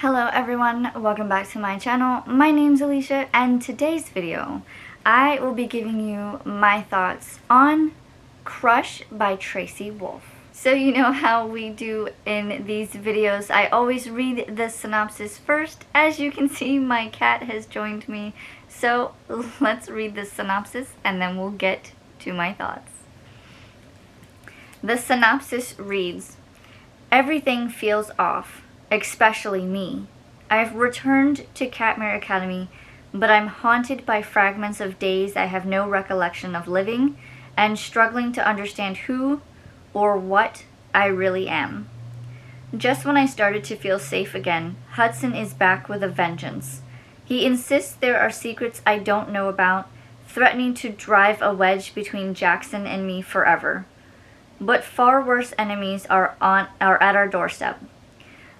Hello everyone, welcome back to my channel. My name's Alisha, and today's video I will be giving you my thoughts on Crush by Tracy Wolff. So you know how we do in these videos, I always read the synopsis first. As you can see, my cat has joined me, so let's read the synopsis and then we'll get to my thoughts. The synopsis reads, "Everything feels off. Especially me. I've returned to Catmere Academy, but I'm haunted by fragments of days I have no recollection of living, and struggling to understand who or what I really am. Just when I started to feel safe again, Hudson is back with a vengeance. He insists there are secrets I don't know about, threatening to drive a wedge between Jackson and me forever. But far worse enemies are at our doorstep.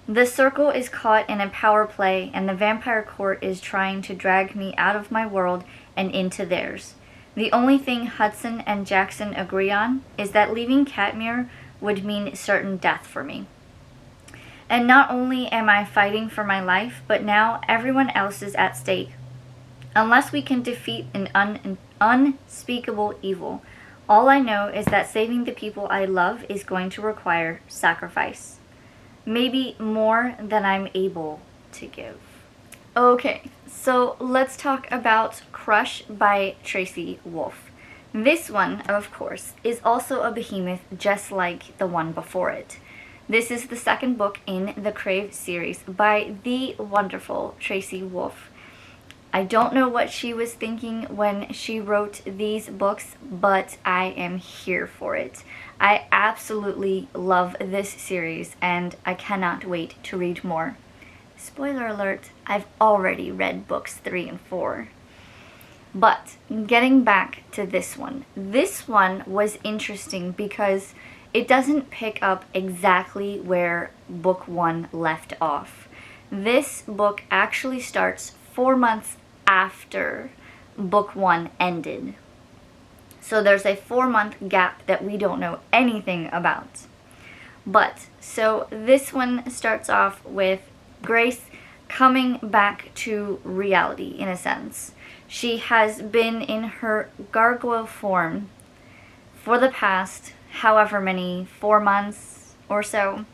The circle is caught in a power play, and the vampire court is trying to drag me out of my world and into theirs. The only thing Hudson and Jackson agree on is that leaving Catmere would mean certain death for me. And not only am I fighting for my life, but now everyone else is at stake. Unless we can defeat an unspeakable evil, all I know is that saving the people I love is going to require sacrifice. Maybe more than I'm able to give." Okay, so let's talk about Crush by Tracy Wolff. This one, of course, is also a behemoth just like the one before it. This is the second book in the Crave series by the wonderful Tracy Wolff. I don't know what she was thinking when she wrote these books, but I am here for it. I absolutely love this series, and I cannot wait to read more. Spoiler alert, I've already read books 3 and 4. But getting back to this one was interesting because it doesn't pick up exactly where book 1 left off. This book actually starts 4 months after book 1 ended. So there's a 4-month gap that we don't know anything about. But, so this one starts off with Grace coming back to reality, in a sense. She has been in her gargoyle form for the past however many, 4 months or so.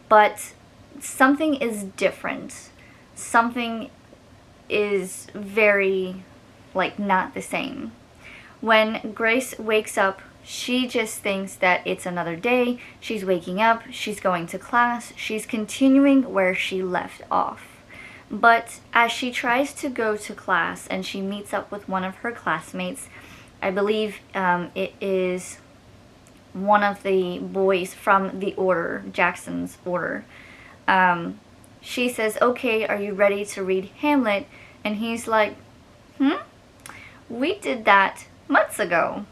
But something is different. Something is very, not the same. When Grace wakes up, she just thinks that it's another day. She's waking up, she's going to class, she's continuing where she left off. But as she tries to go to class and she meets up with one of her classmates, I believe it is one of the boys from the order, Jackson's order. She says, "Okay, are you ready to read Hamlet?" And he's like, "We did that months ago."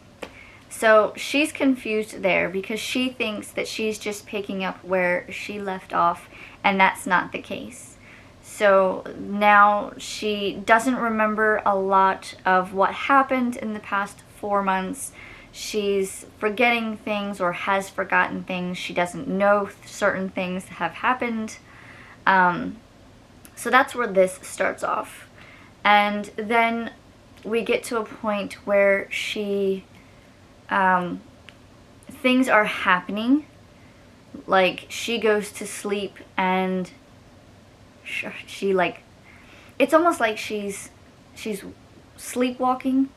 So she's confused there because she thinks that she's just picking up where she left off, and that's not the case. So now she doesn't remember a lot of what happened in the past 4 months. She's forgetting things or has forgotten things. She doesn't know certain things have happened. So that's where this starts off. And then we get to a point where she, things are happening. Like, she goes to sleep and she it's almost like she's sleepwalking,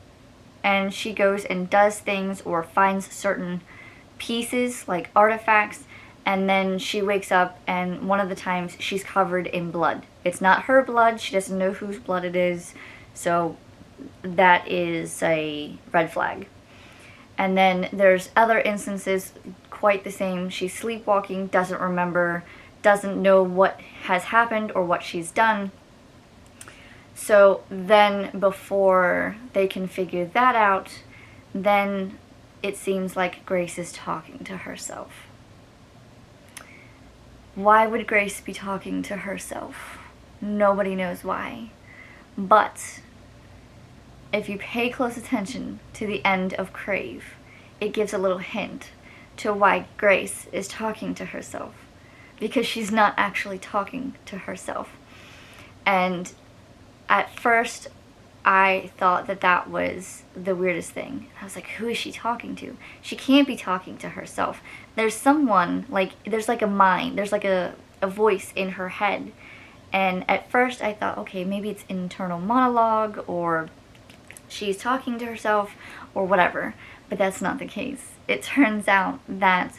and she goes and does things or finds certain pieces, like artifacts, and then she wakes up, and one of the times she's covered in blood. It's not her blood, she doesn't know whose blood it is, so that is a red flag. And then there's other instances quite the same. She's sleepwalking, doesn't remember, doesn't know what has happened or what she's done. So then before they can figure that out, then it seems like Grace is talking to herself. Why would Grace be talking to herself? Nobody knows why. But if you pay close attention to the end of Crave, it gives a little hint to why Grace is talking to herself. because she's not actually talking to herself. And at first, I thought that that was the weirdest thing. I was like, who is she talking to? She can't be talking to herself. There's someone, like, there's like a mind, there's like a voice in her head. And at first I thought, okay, maybe it's internal monologue, or she's talking to herself, or whatever. But that's not the case. It turns out that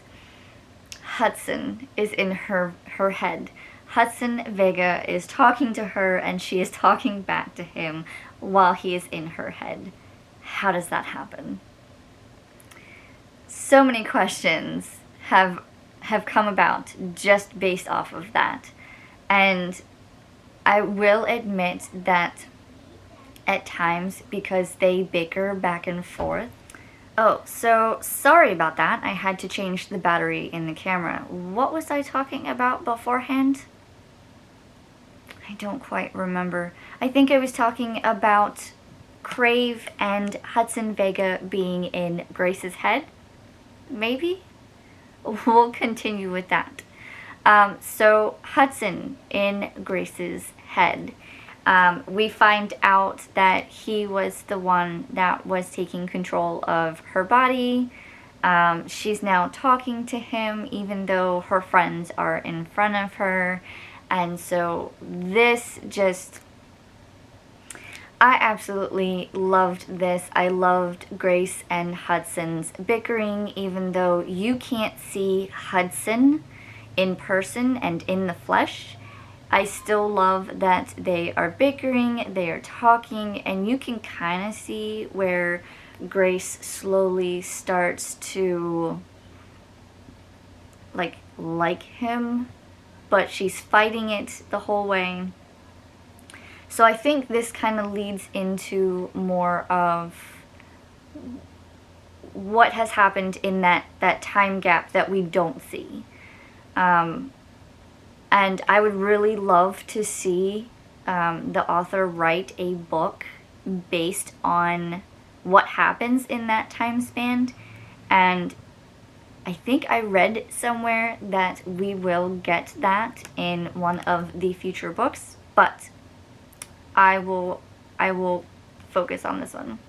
Hudson is in her head. Hudson Vega is talking to her, and she is talking back to him while he is in her head. How does that happen? So many questions have come about just based off of that. And I will admit that at times, because they bicker back and forth. Oh, so sorry about that. I had to change the battery in the camera. What was I talking about beforehand? I don't quite remember. I think I was talking about Crave and Hudson Vega being in Grace's head. Maybe? We'll continue with that. So Hudson in Grace's head. We find out that he was the one that was taking control of her body. She's now talking to him even though her friends are in front of her. And so this just, I absolutely loved this. I loved Grace and Hudson's bickering, even though you can't see Hudson in person and in the flesh. I still love that they are bickering, they are talking, and you can kind of see where Grace slowly starts to like him, but she's fighting it the whole way. So I think this kind of leads into more of what has happened in that time gap that we don't see. And I would really love to see the author write a book based on what happens in that time span. And I think I read somewhere that we will get that in one of the future books, but I will focus on this one.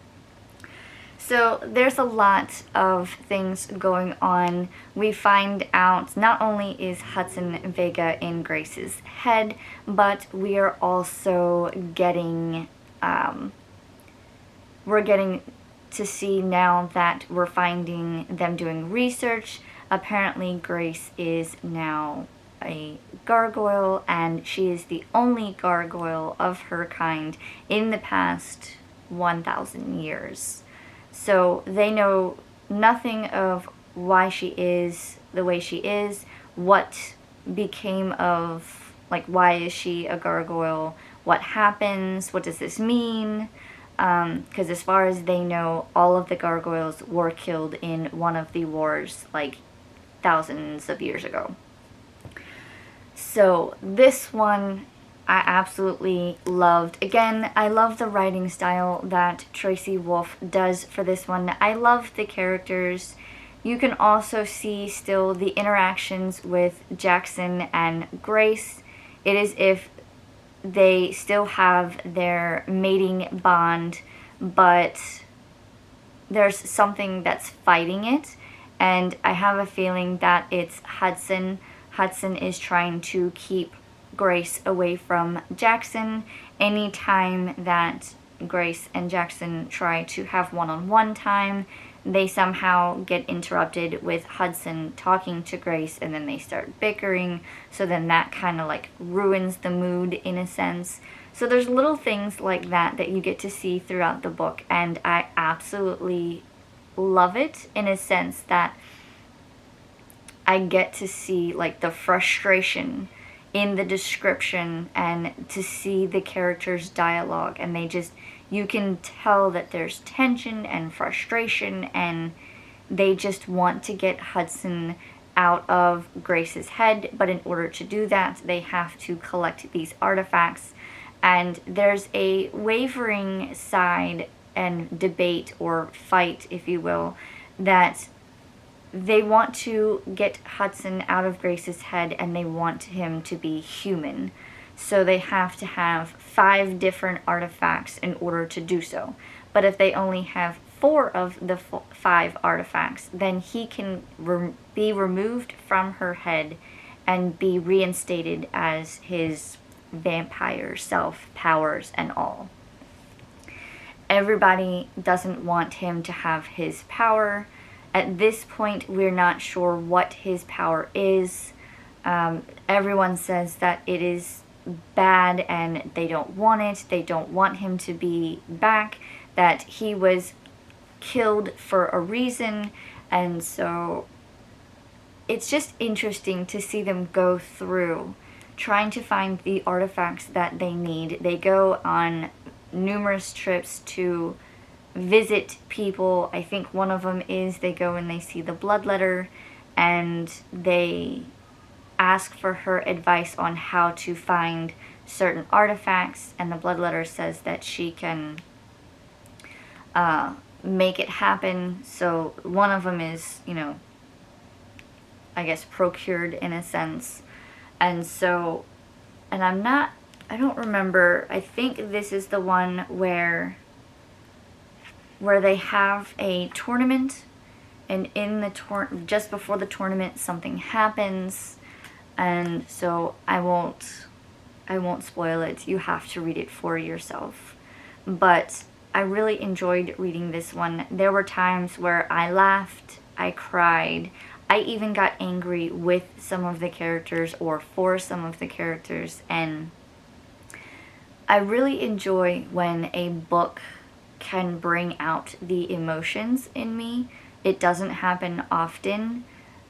So there's a lot of things going on. We find out not only is Hudson Vega in Grace's head, but we are also getting to see now that we're finding them doing research. Apparently Grace is now a gargoyle, and she is the only gargoyle of her kind in the past 1,000 years. So they know nothing of why she is the way she is, what became of, like, why is she a gargoyle, what happens, what does this mean, because as far as they know, all of the gargoyles were killed in one of the wars, like, thousands of years ago. So this one I absolutely loved. Again, I love the writing style that Tracy Wolff does for this one. I love the characters. You can also see still the interactions with Jackson and Grace. It is if they still have their mating bond, but there's something that's fighting it. And I have a feeling that it's Hudson. Hudson is trying to keep Grace away from Jackson. Anytime that Grace and Jackson try to have one-on-one time, they somehow get interrupted with Hudson talking to Grace, and then they start bickering, so then that kind of like ruins the mood in a sense. So there's little things like that that you get to see throughout the book, and I absolutely love it in a sense that I get to see like the frustration in the description and to see the characters' dialogue, and they just, you can tell that there's tension and frustration, and they just want to get Hudson out of Grace's head, but in order to do that, they have to collect these artifacts. And there's a wavering side and debate, or fight, if you will, that they want to get Hudson out of Grace's head, and they want him to be human. So they have to have 5 different artifacts in order to do so. But if they only have 4 of the 5 artifacts, then he can be removed from her head and be reinstated as his vampire self, powers and all. Everybody doesn't want him to have his power. At this point, we're not sure what his power is. Everyone says that it is bad and they don't want it. They don't want him to be back, that he was killed for a reason. And so it's just interesting to see them go through trying to find the artifacts that they need. They go on numerous trips to visit people. I think one of them is they go and they see the bloodletter and they ask for her advice on how to find certain artifacts, and the bloodletter says that she can make it happen. So one of them is, you know, I guess procured in a sense. And so, and I don't remember, I think this is the one where they have a tournament, and in the just before the tournament something happens, and so I won't spoil it. You have to read it for yourself. But I really enjoyed reading this one. There were times where I laughed, I cried, I even got angry with some of the characters or for some of the characters, and I really enjoy when a book can bring out the emotions in me. It doesn't happen often,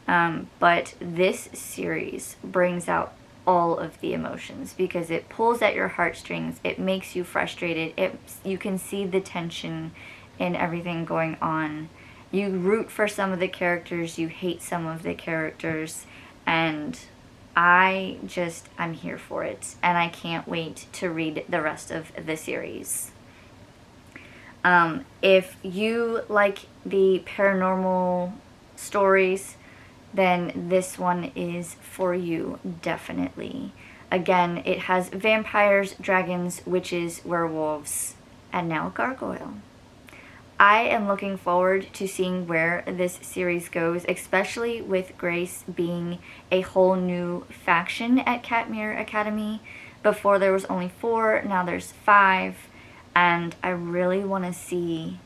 but this series brings out all of the emotions because it pulls at your heartstrings. It makes you frustrated. You can see the tension in everything going on. You root for some of the characters, you hate some of the characters, and I'm here for it, and I can't wait to read the rest of the series. If you like the paranormal stories, then this one is for you, definitely. Again, it has vampires, dragons, witches, werewolves, and now a gargoyle. I am looking forward to seeing where this series goes, especially with Grace being a whole new faction at Catmere Academy. Before there was only 4, now there's 5, and I really want to see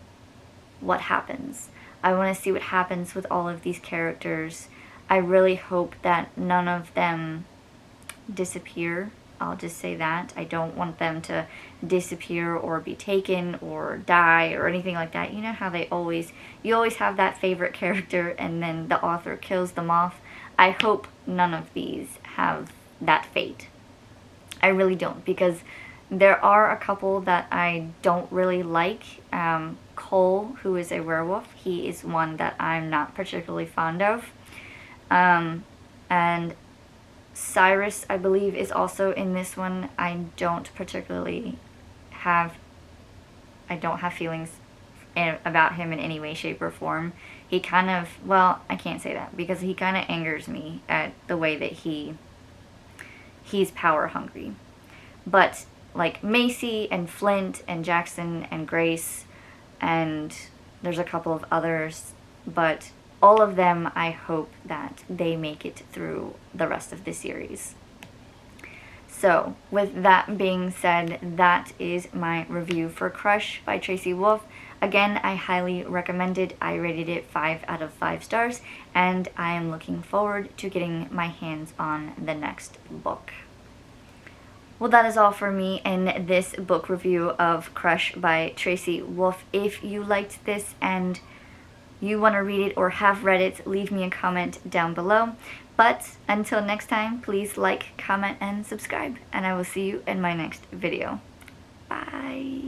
what happens. I want to see what happens with all of these characters. I really hope that none of them disappear. I'll just say that. I don't want them to disappear or be taken or die or anything like that. You know how you always have that favorite character and then the author kills them off. I hope none of these have that fate. I really don't, because there are a couple that I don't really like. Cole, who is a werewolf, he is one that I'm not particularly fond of. And Cyrus, I believe, is also in this one. I don't have feelings about him in any way, shape, or form. He kind of, well, I can't say that, because he kind of angers me at the way that he's power hungry. But like Macy and Flint and Jackson and Grace, and there's a couple of others, but all of them, I hope that they make it through the rest of the series. So, with that being said, that is my review for Crush by Tracy Wolff. Again, I highly recommend it. I rated it 5 out of 5 stars, and I am looking forward to getting my hands on the next book. Well, that is all for me in this book review of Crush by Tracy Wolff. If you liked this and you want to read it or have read it, leave me a comment down below. But until next time, please like, comment, and subscribe. And I will see you in my next video. Bye.